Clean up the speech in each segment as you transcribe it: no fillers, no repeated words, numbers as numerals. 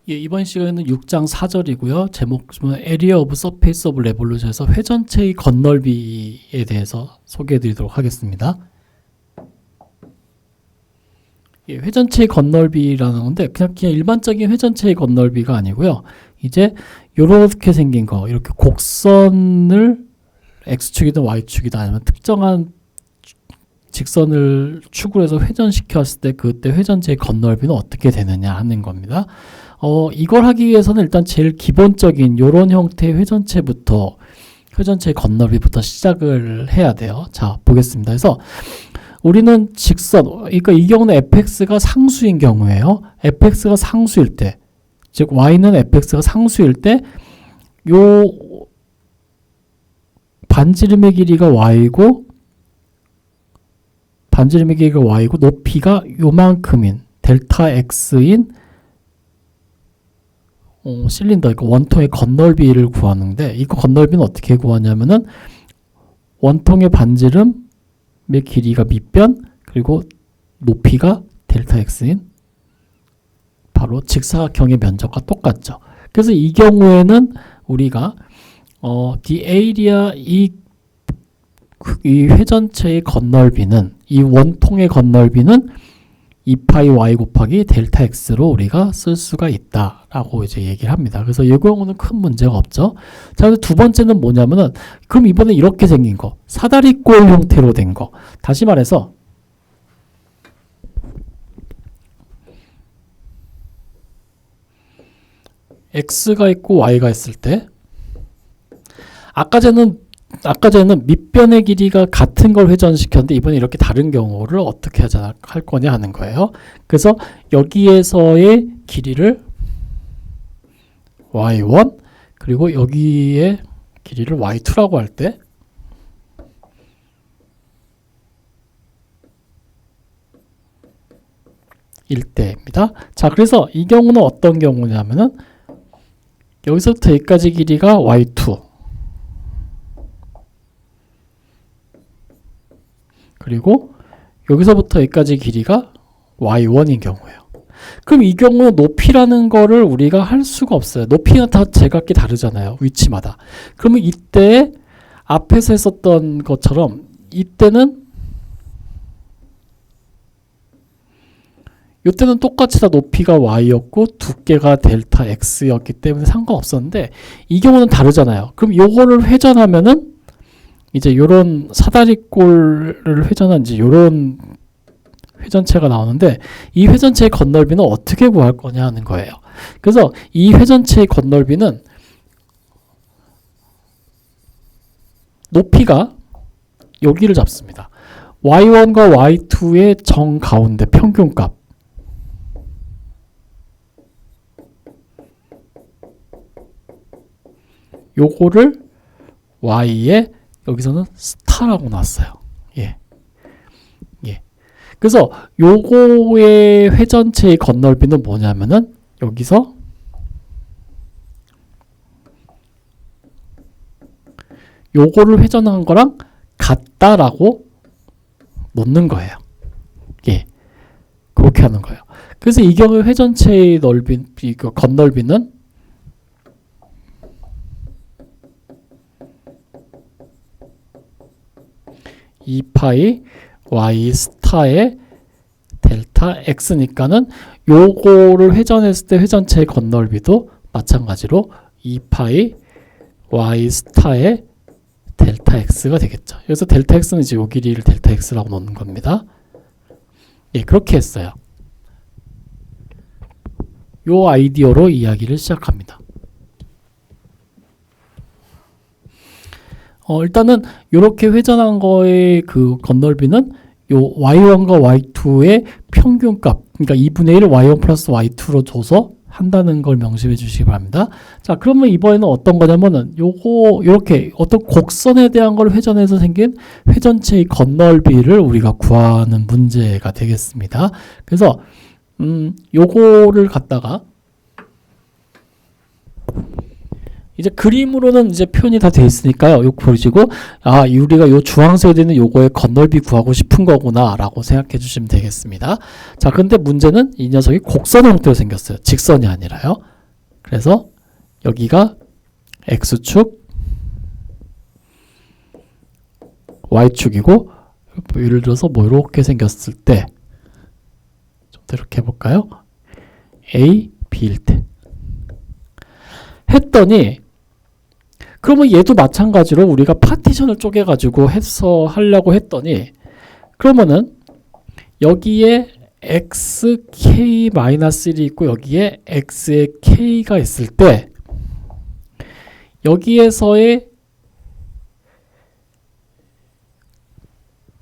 예, 이번 시간에는 6장 4절이고요. 제목은 Area of Surface of Revolution에서 회전체의 건널비에 대해서 소개해 드리도록 하겠습니다. 예, 회전체의 건널비라는 건데 그냥 일반적인 회전체의 건널비가 아니고요. 이제 요렇게 생긴 거, 이렇게 곡선을 X축이든 Y축이든 아니면 특정한 직선을 축으로 해서 회전시켰을 때 그때 회전체의 건널비는 어떻게 되느냐 하는 겁니다. 이걸 하기 위해서는 일단 제일 기본적인 요런 형태의 회전체의 건널비부터 시작을 해야 돼요. 자, 보겠습니다. 그래서 우리는 직선, 그러니까 이 경우는 fx가 상수인 경우에요. fx가 상수일 때, 즉 y는 fx가 상수일 때 요 반지름의 길이가 y고 높이가 요만큼인 델타 x인 실린더, 그러니까 원통의 건널비를 구하는데, 이거 건널비는 어떻게 구하냐면은 원통의 반지름의 길이가 밑변, 그리고 높이가 델타 x인 바로 직사각형의 면적과 똑같죠. 그래서 이 경우에는 우리가 the area, 이 회전체의 건널비는, 이 원통의 건널비는 2파이 y 곱하기 델타 x로 우리가 쓸 수가 있다라고 이제 얘기를 합니다. 그래서 이 경우는 큰 문제가 없죠. 자, 그래서 두 번째는 뭐냐면은, 그럼 이번에 이렇게 생긴 거, 사다리꼴 형태로 된 거. 다시 말해서 x가 있고 y가 있을 때, 아까 전에는 밑변의 길이가 같은 걸 회전시켰는데 이번에 이렇게 다른 경우를 어떻게 할 거냐 하는 거예요. 그래서 여기에서의 길이를 y1, 그리고 여기의 길이를 y2라고 할 때 일 때입니다. 자, 그래서 이 경우는 어떤 경우냐면은 여기서부터 여기까지 길이가 y2, 그리고 여기서부터 여기까지 길이가 y1인 경우예요. 그럼 이 경우는 높이라는 거를 우리가 할 수가 없어요. 높이는 다 제각기 다르잖아요. 위치마다. 그러면 이때 앞에서 했었던 것처럼 이때는 똑같이 다 높이가 y였고 두께가 델타 x였기 때문에 상관없었는데, 이 경우는 다르잖아요. 그럼 요거를 회전하면은 이제 요런 사다리꼴을 회전한 이제 요런 회전체가 나오는데, 이 회전체의 건널비는 어떻게 구할 거냐 하는 거예요. 그래서 이 회전체의 건널비는 높이가 여기를 잡습니다. y1과 y2의 정 가운데 평균값, 요거를 y에 여기서는 스타라고 놨어요. 예. 그래서 요거의 회전체의 건널비는 뭐냐면은 여기서 요거를 회전한 거랑 같다라고 놓는 거예요. 예. 그렇게 하는 거예요. 그래서 이 경우에 회전체의 건널비는 2파이 y 스타의 델타 x니까는 요거를 회전했을 때 회전체의 건널비도 마찬가지로 2파이 y 스타의 델타 x가 되겠죠. 그래서 델타 x는 이제 요 길이를 델타 x라고 놓는 겁니다. 예, 그렇게 했어요. 요 아이디어로 이야기를 시작합니다. 일단은 이렇게 회전한 거의 그 건널비는 요 y1과 y2의 평균값, 그러니까 2분의 1 y1 플러스 y2로 줘서 한다는 걸 명심해 주시기 바랍니다. 자, 그러면 이번에는 어떤 거냐면은 요렇게 어떤 곡선에 대한 걸 회전해서 생긴 회전체의 건널비를 우리가 구하는 문제가 되겠습니다. 그래서 요거를 갖다가 이제 그림으로는 이제 표현이 다 돼 있으니까요. 요 보시고, 우리가 요 주황색에 있는 요거의 건널비 구하고 싶은 거구나 라고 생각해 주시면 되겠습니다. 자, 근데 문제는 이 녀석이 곡선 형태로 생겼어요. 직선이 아니라요. 그래서 여기가 x축, y축이고, 예를 들어서 뭐 이렇게 생겼을 때 좀 더 이렇게 해볼까요? A, B일 때 했더니, 그러면 얘도 마찬가지로 우리가 파티션을 쪼개가지고 해서 하려고 했더니, 그러면은 여기에 xk-1이 있고 여기에 x의 k가 있을 때 여기에서의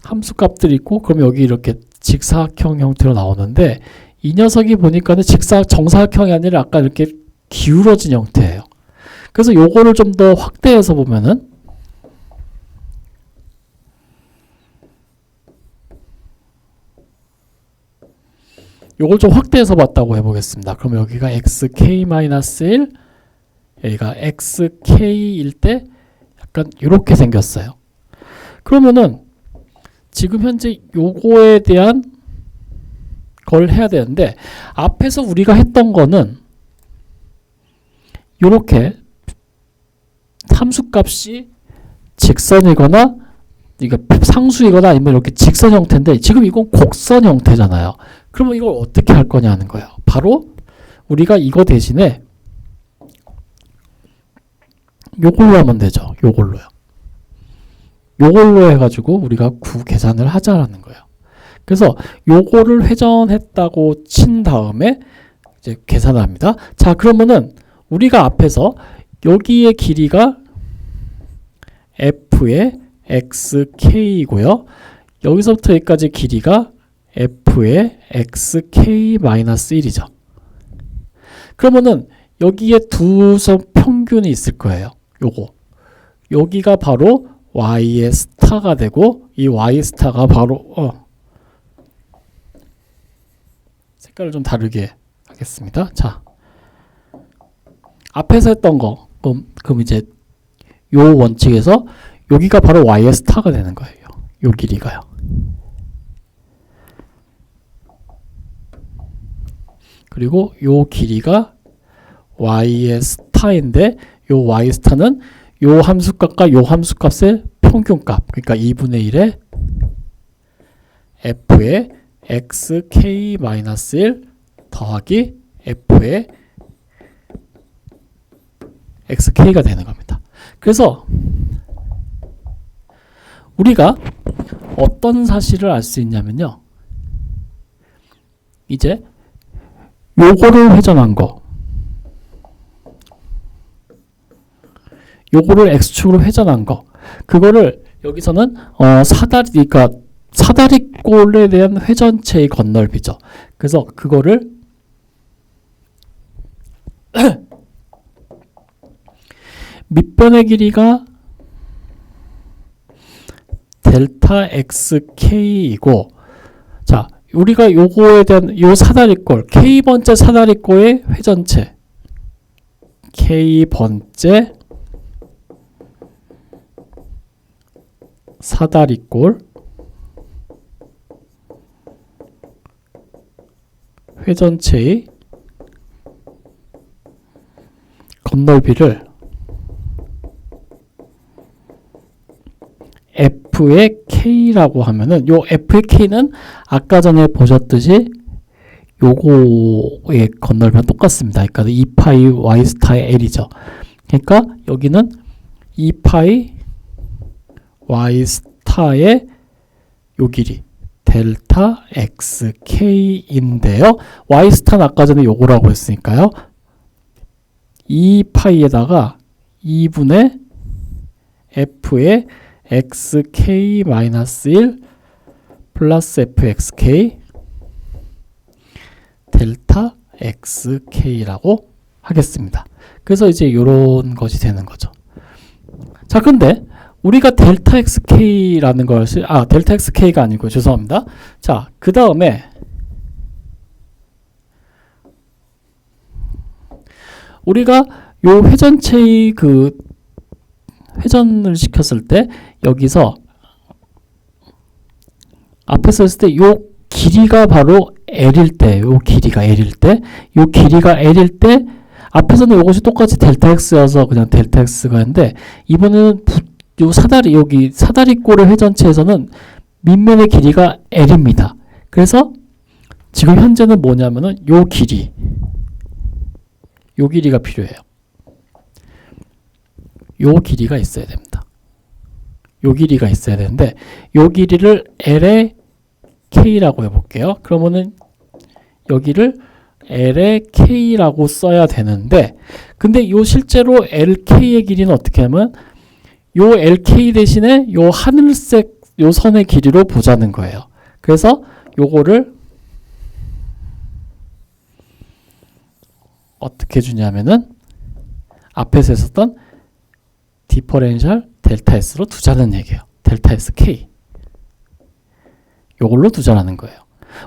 함수값들이 있고, 그럼 여기 이렇게 직사각형 형태로 나오는데, 이 녀석이 보니까는 정사각형이 아니라 아까 이렇게 기울어진 형태예요. 그래서 요거를 좀 더 확대해서 보면은 요걸 좀 확대해서 봤다고 해보겠습니다. 그럼 여기가 xk-1, 여기가 xk일 때 약간 이렇게 생겼어요. 그러면은 지금 현재 요거에 대한 걸 해야 되는데, 앞에서 우리가 했던 거는 요렇게 함수값이 직선이거나 이거 상수이거나 아니면 이렇게 직선 형태인데, 지금 이건 곡선 형태잖아요. 그러면 이걸 어떻게 할 거냐는 거예요. 바로 우리가 이거 대신에 요걸로 하면 되죠. 요걸로요. 요걸로 해가지고 우리가 계산을 하자라는 거예요. 그래서 요거를 회전했다고 친 다음에 이제 계산을 합니다. 자, 그러면은 우리가 앞에서 여기의 길이가 f의 xk이고요. 여기서부터 여기까지 길이가 f의 xk-1이죠. 그러면은 여기에 두 점 평균이 있을 거예요. 요거. 여기가 바로 y의 스타가 되고, 이 y 스타가 바로 색깔을 좀 다르게 하겠습니다. 자, 앞에서 했던 거, 그럼 이제 요 원칙에서 여기가 바로 y의 스타가 되는 거예요. 요 길이가요. 그리고 요 길이가 y의 스타인데, 요 y 스타는 요 함수값과 요 함수값의 평균값, 그러니까 2분의 1의 f의 xk-1 더하기 f의 xk가 되는 겁니다. 그래서 우리가 어떤 사실을 알 수 있냐면요, 이제 요거를 회전한 거, 요거를 x축으로 회전한 거, 그거를 여기서는 그러니까 사다리꼴에 대한 회전체의 건널비죠. 그래서 그거를 밑변의 길이가 델타 xk이고, 자, 우리가 요거에 대한 요 사다리꼴, k번째 사다리꼴의 회전체, k번째 사다리꼴 회전체의 건널비를 f의 k라고 하면은, 요 f의 k는 아까 전에 보셨듯이 요거의 건널비랑 똑같습니다. 그러니까 2파이 y 스타의 l이죠. 그러니까 여기는 2파이 y 스타의 요 길이 델타 xk인데요. y 스타는 아까 전에 요거라고 했으니까요. 2파이에다가 2분의 f의 xk-1 플러스 fxk 델타 xk라고 하겠습니다. 그래서 이제 이런 것이 되는 거죠. 자, 근데 우리가 델타 xk라는 것을, 델타 xk가 아니고, 죄송합니다. 자, 그 다음에 우리가 요 회전체의 회전을 시켰을 때, 여기서 앞에서 했을 때 요 길이가 바로 l일 때, 요 길이가 l일 때, 요 길이가 l일 때, 앞에서는 이것이 똑같이 델타 x여서 그냥 델타 x가 있는데 이번에는 요 사다리 여기 사다리꼴의 회전체에서는 밑면의 길이가 l입니다. 그래서 지금 현재는 뭐냐면은 요 길이가 필요해요. 요 길이가 있어야 됩니다. 요 길이가 있어야 되는데 요 길이를 L의 K라고 해볼게요. 그러면은 여기를 L의 K라고 써야 되는데 근데 요 실제로 LK의 길이는 어떻게 하면 요 LK 대신에 요 하늘색 요 선의 길이로 보자는 거예요. 그래서 요거를 어떻게 주냐면은 앞에서 했었던 디퍼렌셜 델타 S로 두자는 얘기예요. 델타 SK 요걸로 두자라는 거예요.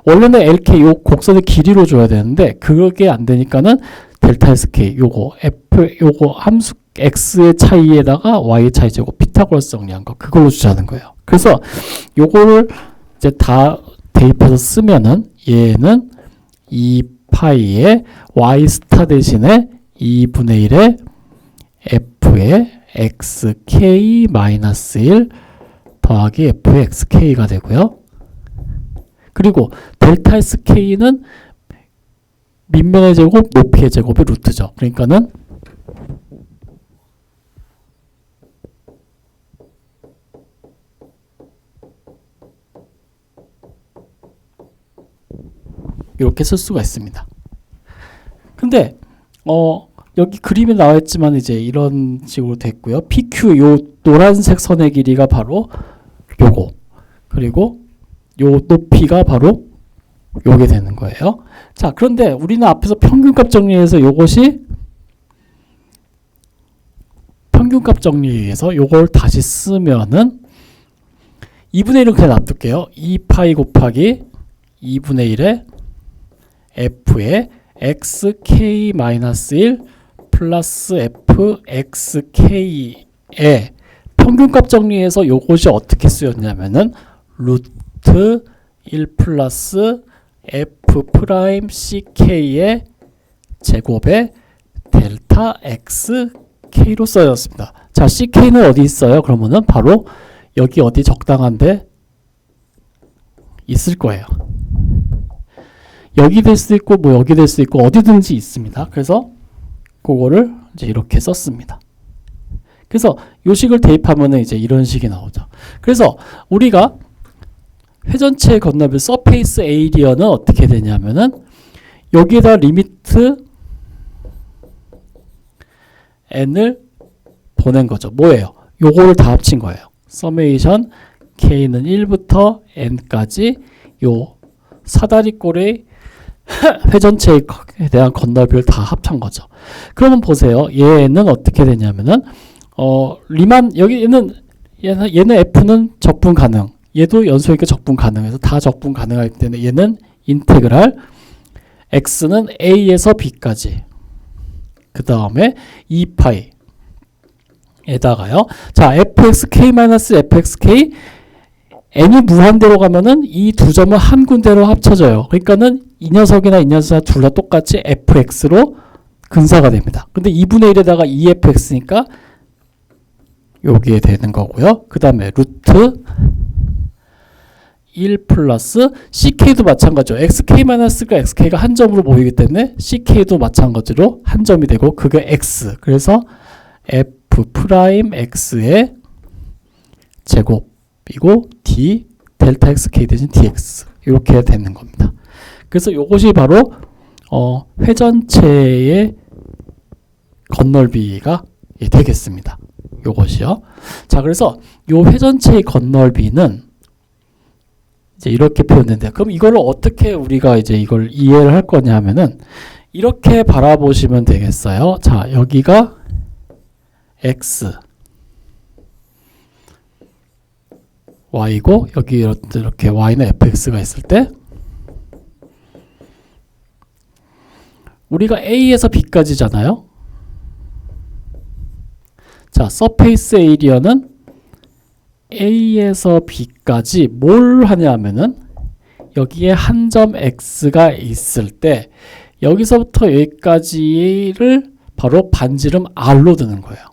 원래는 LK 요 곡선의 길이로 줘야 되는데 그게 안 되니까는 델타 SK 요거 F 요거 함수 X의 차이에다가 Y의 차이 제곱 피타고라스 정리한 거 그걸로 주자는 거예요. 그래서 요거를 이제 다 대입해서 쓰면은 얘는 2파이의 Y 스타 대신에 2분의 1의 F의 xk-1 더하기 f의 xk가 되고요. 그리고 델타 sk는 밑면의 제곱, 높이의 제곱의 루트죠. 그러니까는 이렇게 쓸 수가 있습니다. 근데 여기 그림에 나와 있지만 이제 이런 식으로 됐고요. PQ 요 노란색 선의 길이가 바로 요거. 그리고 요 높이가 바로 요게 되는 거예요. 자, 그런데 우리는 앞에서 평균값 정리해서 요것이 평균값 정리해서 요걸 다시 쓰면은 2분의 1은 그냥 놔둘게요. 2파이 곱하기 2분의 1의 f의 xk-1 플러스 fxk의 평균값 정리해서 요것이 어떻게 쓰였냐면은 루트 1 플러스 f 프라임 ck의 제곱에 델타 xk로 써졌습니다. 자, ck는 어디 있어요? 그러면은 바로 여기 어디 적당한데 있을 거예요. 여기 될 수도 있고 뭐 여기 될 수도 있고 어디든지 있습니다. 그래서 그거를 이제 이렇게 썼습니다. 그래서 요식을 대입하면은 이제 이런 식이 나오죠. 그래서 우리가 회전체의 건너비 서페이스 에이리어는 어떻게 되냐면은 여기에다 리미트 n을 보낸 거죠. 뭐예요? 요거를 다 합친 거예요. 서메이션 k는 1부터 n까지 요 사다리꼴의 회전체에 대한 건널비를 다 합친 거죠. 그러면 보세요. 얘는 어떻게 되냐면은 리만 여기 얘는 f는 적분 가능. 얘도 연소니까 적분 가능해서 다 적분 가능하기 때문에 얘는 인테그랄 x는 a에서 b까지. 그 다음에 2파이 에다가요. 자, fxk-fxk n이 무한대로 가면은 이 두 점은 한 군데로 합쳐져요. 그러니까는 이 녀석이나 이 녀석 둘 다 똑같이 fx로 근사가 됩니다. 근데 2분의 1에다가 2fx니까 여기에 되는 거고요. 그 다음에 루트 1 플러스 ck도 마찬가지죠. xk-가 xk가 한 점으로 모이기 때문에 ck도 마찬가지로 한 점이 되고 그게 x. 그래서 f 프라임 x의 제곱이고 d 델타 xk 대신 dx 이렇게 되는 겁니다. 그래서 이것이 바로 회전체의 건널비가 되겠습니다. 요것이요. 자, 그래서 요 회전체의 건널비는 이제 이렇게 표현된대요. 그럼 이거를 어떻게 우리가 이제 이걸 이해를 할 거냐 하면은 이렇게 바라보시면 되겠어요. 자, 여기가 x y고 여기 이렇게 y는 fx가 있을 때 우리가 a에서 b까지잖아요. 자, 서페이스 에이리어는 a에서 b까지 뭘 하냐면은 여기에 한 점 x가 있을 때 여기서부터 여기까지를 바로 반지름 R로 드는 거예요.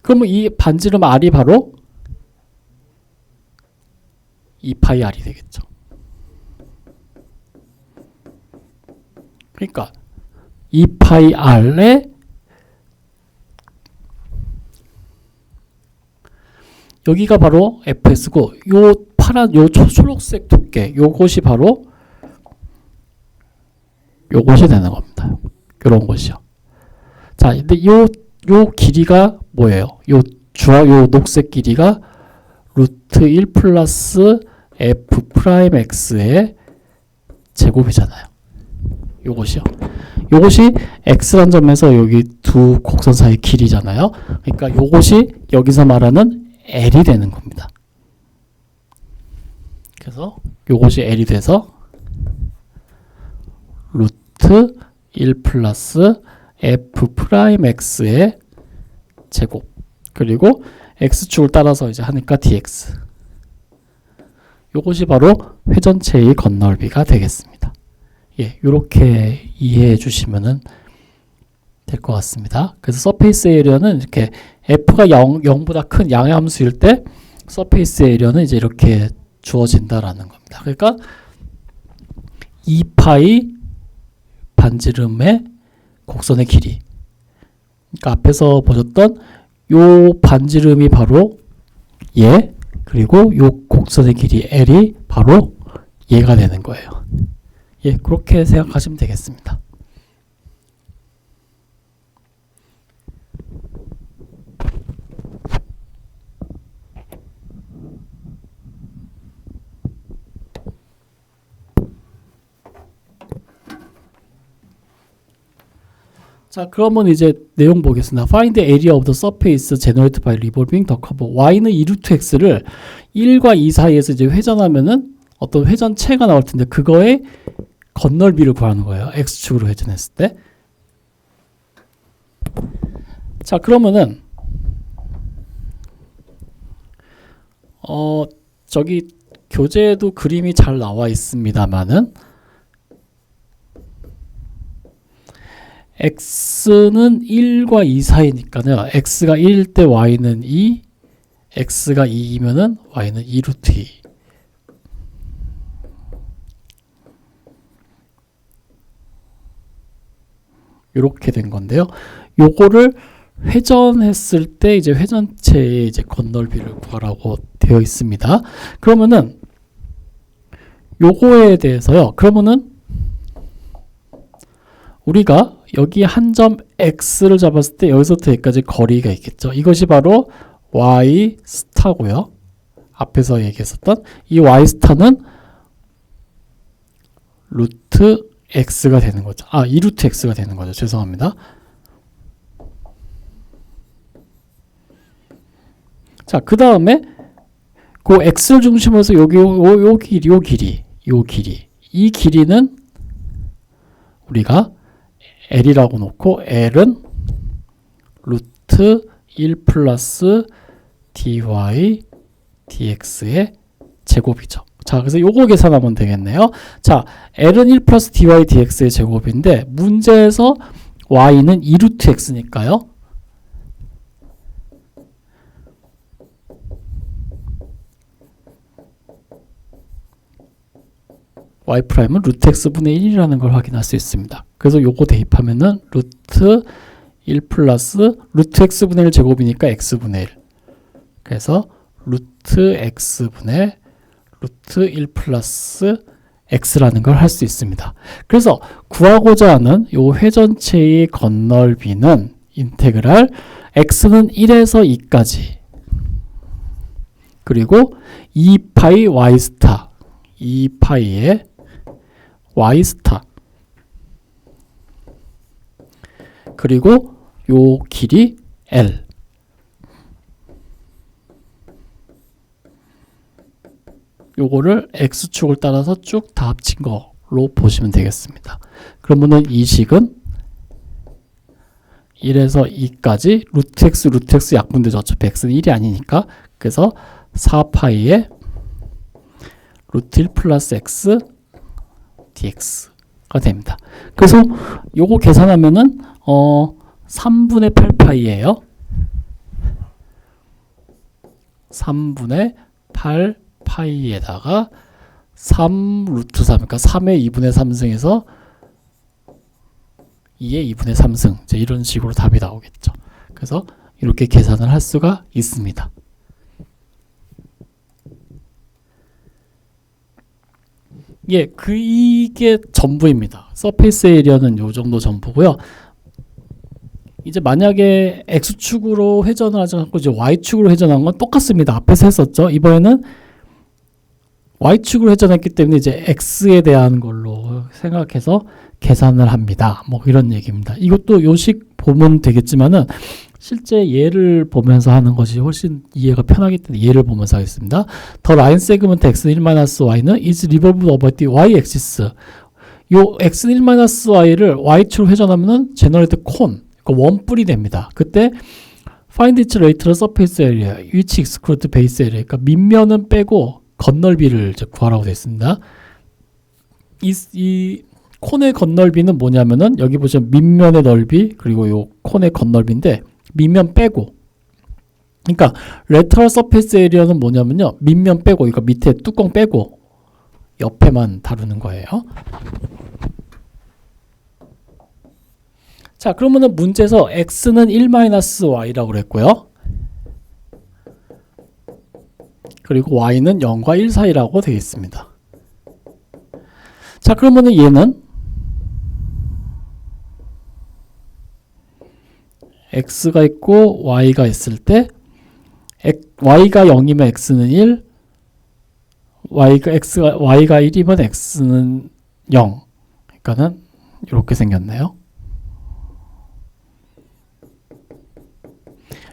그러면 이 반지름 R이 바로 2파이 R이 되겠죠. 그러니까 2파이 R에 여기가 바로 fs고 요 파란 요 초록색 두께 요것이 바로 요것이 되는 겁니다. 요런 것이요. 자, 근데 요 길이가 뭐예요? 요 녹색 길이가 루트 1 플러스 f 프라임 x의 제곱이잖아요. 요것이요. 요것이 x란 점에서 여기 두 곡선 사이 길이잖아요. 그러니까 요것이 여기서 말하는 L이 되는 겁니다. 그래서 요것이 L이 돼서 루트 1 플러스 f 프라임 x의 제곱 그리고 x축을 따라서 이제 하니까 dx 요것이 바로 회전체의 건널비가 되겠습니다. 예, 요렇게 이해해 주시면은 될 것 같습니다. 그래서 서페이스 에리어는 이렇게 f가 0보다 큰 양함수일 때 서페이스 에리어는 이제 이렇게 주어진다라는 겁니다. 그러니까 2파이 반지름의 곡선의 길이. 그러니까 앞에서 보셨던 요 반지름이 바로 얘, 그리고 요 곡선의 길이 L이 바로 얘가 되는 거예요. 예, 그렇게 생각하시면 되겠습니다. 자, 그러면 이제 내용 보겠습니다. Find the area of the surface generated by revolving the curve. y는 2루트x를 1과 2 사이에서 이제 회전하면은 어떤 회전체가 나올 텐데 그거의 건널비를 구하는 거예요. x축으로 회전했을 때. 자, 그러면은 저기 교재에도 그림이 잘 나와 있습니다만은 x는 1과 2 사이니까요. x가 1일 때 y는 2, x가 2이면은 y는 2루트 2. 이렇게 된 건데요. 요거를 회전했을 때 이제 회전체의 이제 건널비를 구하라고 되어 있습니다. 그러면은 요거에 대해서요. 그러면은 우리가 여기 한 점 x를 잡았을 때 여기서부터 여기까지 거리가 있겠죠. 이것이 바로 y 스타고요. 앞에서 얘기했었던 이 y 스타는 루트 x가 되는 거죠. 2루트 x가 되는 거죠. 죄송합니다. 자, 그 다음에 그 x를 중심으로 해서 여기 요 길이 이 길이는 우리가 L이라고 놓고 L은 루트 1 플러스 dy dx의 제곱이죠. 자, 그래서 요거 계산하면 되겠네요. 자, L은 1 플러스 dy dx의 제곱인데 문제에서 y는 2루트 x니까요. y''은 루트 x분의 1이라는 걸 확인할 수 있습니다. 그래서 요거 대입하면은 루트 1 플러스 루트 x분의 1 제곱이니까 x분의 1. 그래서 루트 x분의 루트 1 플러스 x라는 걸 할 수 있습니다. 그래서 구하고자 하는 요 회전체의 건널비는 인테그랄 x는 1에서 2까지 그리고 2파이 y 스타 2파이의 y 스타 그리고 요 길이 L 요거를 x축을 따라서 쭉 다 합친 거로 보시면 되겠습니다. 그러면은 이 식은 1에서 2까지 루트 x 약분되죠. 어차피 x는 1이 아니니까. 그래서 4파이의 루트 1 플러스 x dx가 됩니다. 그래서 요거 계산하면은 3분의 8파이예요. 3분의 8파이에다가 3 루트 3, 그러니까 3의 2분의 3승에서 2의 2분의 3승, 이제 이런 식으로 답이 나오겠죠. 그래서 이렇게 계산을 할 수가 있습니다. 예, 이게 전부입니다. 서페이스 에리어는 요 정도 전부고요. 이제 만약에 X축으로 회전을 하지 않고 이제 Y축으로 회전한 건 똑같습니다. 앞에서 했었죠. 이번에는 Y축으로 회전했기 때문에 이제 X에 대한 걸로 생각해서 계산을 합니다. 뭐 이런 얘기입니다. 이것도 요식 보면 되겠지만은 실제 예를 보면서 하는 것이 훨씬 이해가 편하기 때문에 예를 보면서 하겠습니다. The line segment x1-y는 is revolved over the y-axis. 요 x1-y를 y축으로 회전하면은 generate cone, 그러니까 원뿔이 됩니다. 그때 find its lateral surface area, which excludes base area. 그러니까 밑면은 빼고 건널비를 이제 구하라고 되어 있습니다. 이 콘의 건널비는 뭐냐면은 여기 보시면 밑면의 넓이 그리고 요 콘의 건널비인데 밑면 빼고, 그러니까 lateral surface area는 뭐냐면요, 밑면 빼고, 그러니까 밑에 뚜껑 빼고 옆에만 다루는 거예요. 자, 그러면은 문제에서 x는 1-y라고 그랬고요. 그리고 y는 0과 1 사이라고 되어 있습니다. 자, 그러면은 얘는 x가 있고 y가 있을 때 y가 0이면 x는 1, y가 1이면 x는 0. 그러니까는 이렇게 생겼네요.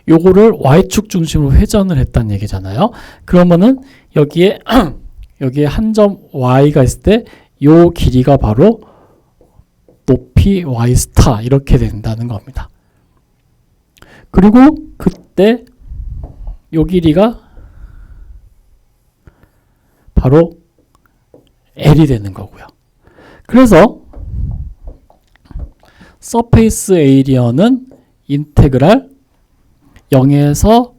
요거를 y축 중심으로 회전을 했다는 얘기잖아요. 그러면은 여기에 한 점 y가 있을 때 요 길이가 바로 높이 y 스타 이렇게 된다는 겁니다. 그리고 그때 요 길이가 바로 L이 되는 거고요. 그래서 서페이스 에리어는 인테그랄 0에서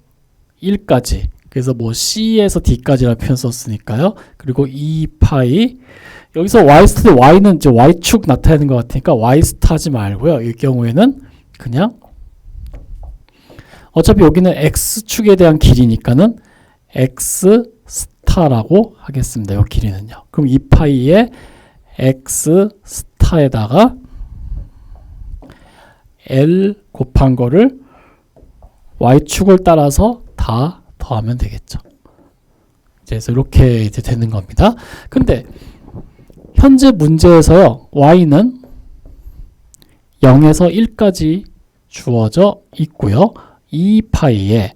1까지, 그래서 뭐 C에서 D까지라는 표현 썼으니까요. 그리고 2파이, 여기서 Y스타, Y는 이제 Y축 나타내는 것 같으니까 Y스타 하지 말고요. 이 경우에는 그냥 어차피 여기는 X축에 대한 길이니까는 X스타라고 하겠습니다. 이 길이는요. 그럼 2파이에 X스타에다가 L 곱한 거를 Y축을 따라서 다 더하면 되겠죠. 그래서 이렇게 이제 되는 겁니다. 근데 현재 문제에서요, Y는 0에서 1까지 주어져 있고요. 2파이에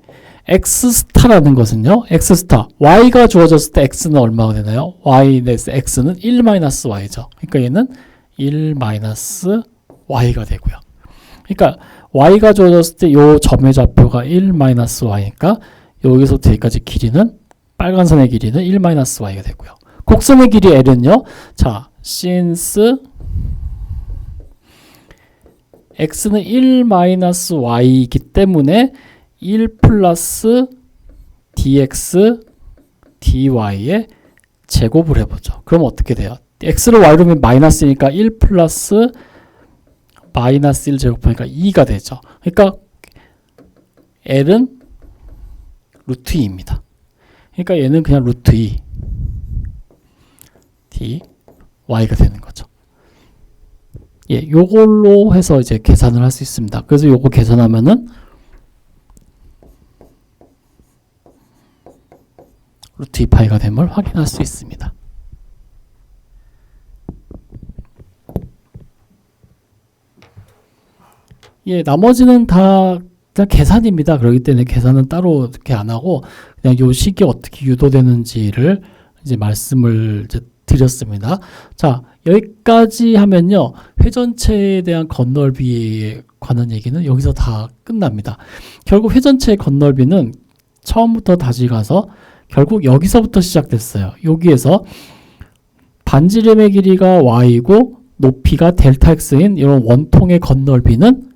X스타라는 것은요, X스타, Y가 주어졌을 때 X는 얼마가 되나요? Y에서 X는 1-Y죠. 그러니까 얘는 1-Y가 되고요. 그러니까 Y가 주어졌을 때 요 점의 좌표가 1-Y니까 여기서부터 여기까지 길이는, 빨간 선의 길이는 1-Y가 되고요. 곡선의 길이 L은요, 자, since x는 1-y이기 때문에 1 플러스 dx dy의 제곱을 해보죠. 그럼 어떻게 돼요? x를 y로 하면 마이너스니까 1 플러스 마이너스 1 제곱하니까 2가 되죠. 그러니까 L은 루트 2입니다. 그러니까 얘는 그냥 루트 2 dy가 되는 거죠. 예, 요걸로 해서 이제 계산을 할 수 있습니다. 그래서 요거 계산하면은 루트 2파이가 됨을 확인할 수 있습니다. 예, 나머지는 다 그냥 계산입니다. 그렇기 때문에 계산은 따로 이렇게 안 하고 그냥 요 식이 어떻게 유도되는지를 이제 말씀을 이제 드렸습니다. 자, 여기까지 하면요, 회전체에 대한 건널비에 관한 얘기는 여기서 다 끝납니다. 결국 회전체의 건널비는 처음부터 다시 가서 결국 여기서부터 시작됐어요. 여기에서 반지름의 길이가 y고 높이가 델타 x인 이런 원통의 건널비는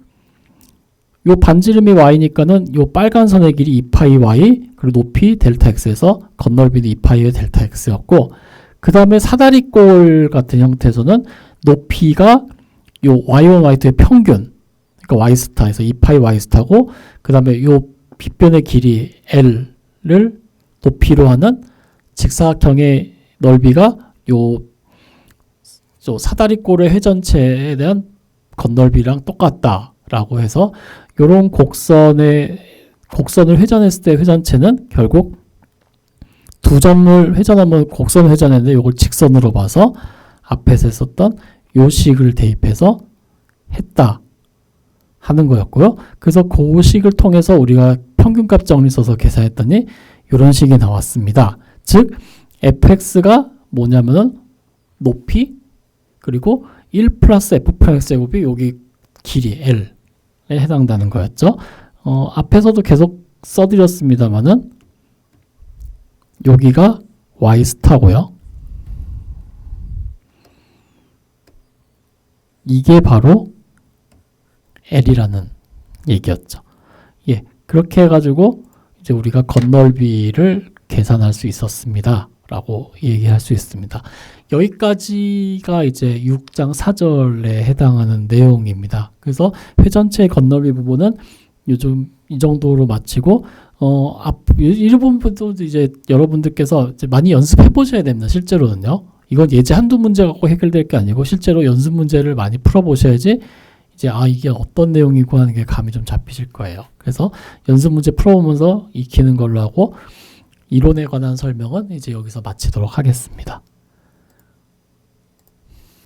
요 반지름이 y니까는 요 빨간 선의 길이 2파이 y 그리고 높이 델타 x에서 건널비는 2파이의 델타 x였고, 그 다음에 사다리꼴 같은 형태에서는 높이가 요 y1 y2의 평균, 그러니까 y 스타에서 2파이 y 스타고, 그 다음에 요 빗변의 길이 l을 높이로 하는 직사각형의 넓이가 요 사다리꼴의 회전체에 대한 건널비랑 똑같다라고 해서 요런 곡선을 회전했을 때 회전체는 결국 두 점을 회전하면 곡선을 회전했는데 요걸 직선으로 봐서 앞에서 했었던 요 식을 대입해서 했다 하는 거였고요. 그래서 그 식을 통해서 우리가 평균값 정리 써서 계산했더니 이런 식이 나왔습니다. 즉 fx가 뭐냐면은 높이 그리고 1 플러스 f'(x) 제곱이 여기 길이 l에 해당되는 거였죠. 앞에서도 계속 써드렸습니다만은 여기가 y 스타고요. 이게 바로 l이라는 얘기였죠. 예, 그렇게 해가지고 이제 우리가 건널비를 계산할 수 있었습니다. 라고 얘기할 수 있습니다. 여기까지가 이제 6장 4절에 해당하는 내용입니다. 그래서 회전체의 건널비 부분은 요즘 이 정도로 마치고, 이 부분도 이제 여러분들께서 이제 많이 연습해 보셔야 됩니다. 실제로는요. 이건 예제 한두 문제 갖고 해결될 게 아니고 실제로 연습 문제를 많이 풀어 보셔야지 이제 이게 어떤 내용이고 하는 게 감이 좀 잡히실 거예요. 그래서 연습 문제 풀어보면서 익히는 걸로 하고, 이론에 관한 설명은 이제 여기서 마치도록 하겠습니다.